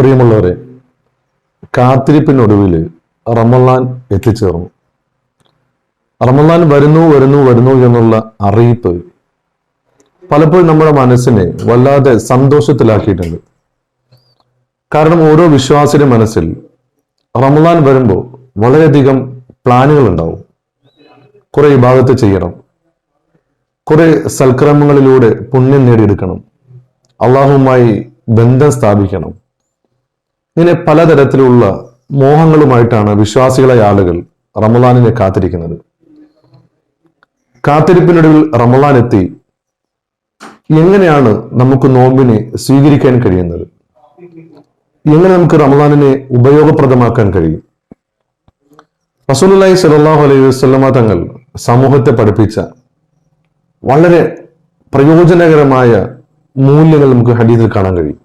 പ്രിയമുള്ളവരെ, കാത്തിരിപ്പിനൊടുവിൽ റമളാൻ എത്തിച്ചേർന്നു. റമളാൻ വരുന്നു വരുന്നു വരുന്നു എന്നുള്ള അറിയിപ്പ് പലപ്പോഴും നമ്മുടെ മനസ്സിനെ വല്ലാതെ സന്തോഷത്തിലാക്കിയിട്ടുണ്ട്. കാരണം ഓരോ വിശ്വാസിയുടെ മനസ്സിൽ റമളാൻ വരുമ്പോൾ വളരെയധികം പ്ലാനുകൾ ഉണ്ടാവും. കുറെ ഇബാദത്ത് ചെയ്യണം, കുറെ സൽക്രമങ്ങളിലൂടെ പുണ്യം നേടിയെടുക്കണം, അള്ളാഹുവുമായി ബന്ധം സ്ഥാപിക്കണം. ഇങ്ങനെ പലതരത്തിലുള്ള മോഹങ്ങളുമായിട്ടാണ് വിശ്വാസികളായ ആളുകൾ റമളാനിനെ കാത്തിരിക്കുന്നത്. കാത്തിരിപ്പിനൊടുവിൽ റമളാൻ എത്തി. എങ്ങനെയാണ് നമുക്ക് നോമ്പിനെ സ്വീകരിക്കാൻ കഴിയുന്നത്? എങ്ങനെ നമുക്ക് റമളാനിനെ ഉപയോഗപ്രദമാക്കാൻ കഴിയും? റസൂലുള്ളാഹി സ്വല്ലല്ലാഹു അലൈഹി വസല്ലമ തങ്ങൾ സമൂഹത്തെ പഠിപ്പിച്ച വളരെ പ്രയോജനകരമായ മൂല്യങ്ങൾ നമുക്ക് ഹദീസിൽ കാണാൻ കഴിയും.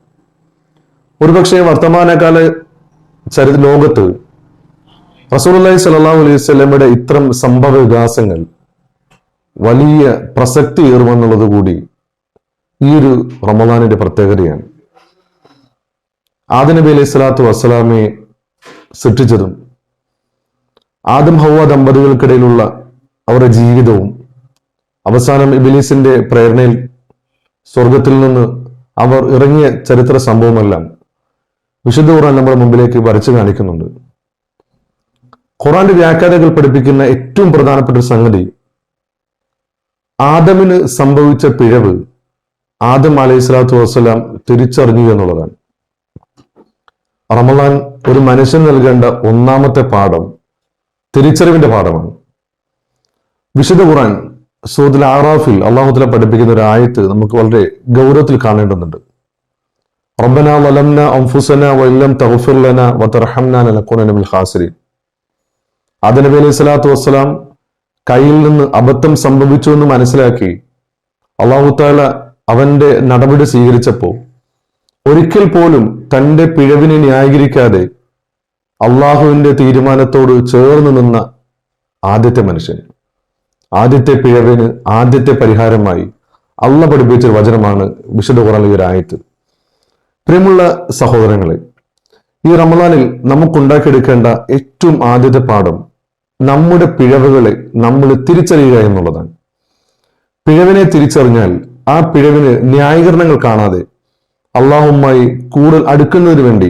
ഒരുപക്ഷെ വർത്തമാനകാല ലോകത്ത് റസൂലുള്ളാഹി സ്വല്ലല്ലാഹു അലൈഹി വസല്ലമയുടെ ഇത്തരം സംഭവ വികാസങ്ങൾ വലിയ പ്രസക്തി ഏറുമെന്നുള്ളത് കൂടി ഈ ഒരു റമളാനിന്റെ പ്രത്യേകതയാണ്. ആദം നബി അലൈഹി സ്വലാത്തു വസ്സലാമയെ സൃഷ്ടിച്ചതും ആദം ഹവ്വ ദമ്പതികൾക്കിടയിലുള്ള അവരുടെ ജീവിതവും അവസാനം ഇബ്ലീസിന്റെ പ്രേരണയിൽ സ്വർഗത്തിൽ നിന്ന് അവർ ഇറങ്ങിയ ചരിത്ര സംഭവമെല്ലാം വിശുദ്ധ ഖുർആൻ നമ്മുടെ മുമ്പിലേക്ക് വരച്ചു കാണിക്കുന്നുണ്ട്. ഖുർആന്റെ വ്യാഖ്യാതാക്കൾ പഠിപ്പിക്കുന്ന ഏറ്റവും പ്രധാനപ്പെട്ട ഒരു സംഗതി, ആദമിന് സംഭവിച്ച പിഴവ് ആദം അലൈഹി സ്വലാത്തു വസ്സലാം തിരിച്ചറിഞ്ഞു എന്നുള്ളതാണ്. റമളാൻ ഒരു മനുഷ്യൻ നൽകേണ്ട ഒന്നാമത്തെ പാഠം തിരിച്ചറിവിന്റെ പാഠമാണ്. വിശുദ്ധ ഖുർആൻ സൂറത്തുൽ അഅറാഫിൽ അല്ലാഹു തആല പഠിപ്പിക്കുന്ന ഒരു ആയത്ത് നമുക്ക് വളരെ ഗൗരവത്തിൽ കാണേണ്ടതുണ്ട്. റബ്ബനാ ളലംനാ അൻഫുസനാ വഇല്ലം തഗ്ഫിർ ലനാ വതർഹംനാ ലനകൂനന്ന മിനൽ ഖാസിരീൻ. ആദം നബി അലൈഹി സ്വലാത്തു വസ്സലാം കയ്യിൽ നിന്ന് അബദ്ധം സംഭവിച്ചു എന്ന് മനസ്സിലാക്കി അല്ലാഹു തആല അവന്റെ നടപടി സ്വീകരിച്ചപ്പോൾ ഒരിക്കൽ പോലും തന്റെ പിഴവിനെ ന്യായീകരിക്കാതെ അള്ളാഹുവിന്റെ തീരുമാനത്തോട് ചേർന്ന് നിന്ന ആദ്യത്തെ മനുഷ്യൻ, ആദ്യത്തെ പിഴവിന് ആദ്യത്തെ പരിഹാരമായി അള്ളാഹ് പഠിപ്പിച്ചൊരു വചനമാണ് വിശുദ്ധ ഖുർആനിലെ ഒരു ആയത്ത്. പ്രിയമുള്ള സഹോദരങ്ങളെ, ഈ റമളാനിൽ നമുക്കുണ്ടാക്കിയെടുക്കേണ്ട ഏറ്റവും ആദ്യത്തെ പാഠം നമ്മുടെ പിഴവുകളെ നമ്മൾ തിരിച്ചറിയുക എന്നുള്ളതാണ്. പിഴവിനെ തിരിച്ചറിഞ്ഞാൽ ആ പിഴവിന് ന്യായീകരണങ്ങൾ കാണാതെ അള്ളാഹുവുമായി കൂടുതൽ അടുക്കുന്നതിന് വേണ്ടി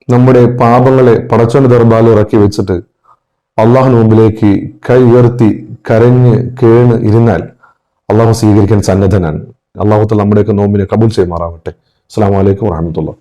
നമ്മുടെ പാപങ്ങളെ പടച്ചവന്റെ ദർബാറിൽ ഇറക്കി വെച്ചിട്ട് അള്ളാഹുവിന് മുമ്പിലേക്ക് കൈ ഉയർത്തി കരഞ്ഞ് കേണ് ഇരുന്നാൽ അള്ളാഹു സ്വീകരിക്കാൻ സന്നദ്ധനാണ്. അള്ളാഹു തആല നമ്മുടെയൊക്കെ നോമ്പിനെ കബൂൽ ചെയ്യുമാറാവട്ടെ. അസ്സലാമു അലൈക്കും വറഹ്മത്തുള്ളാഹി.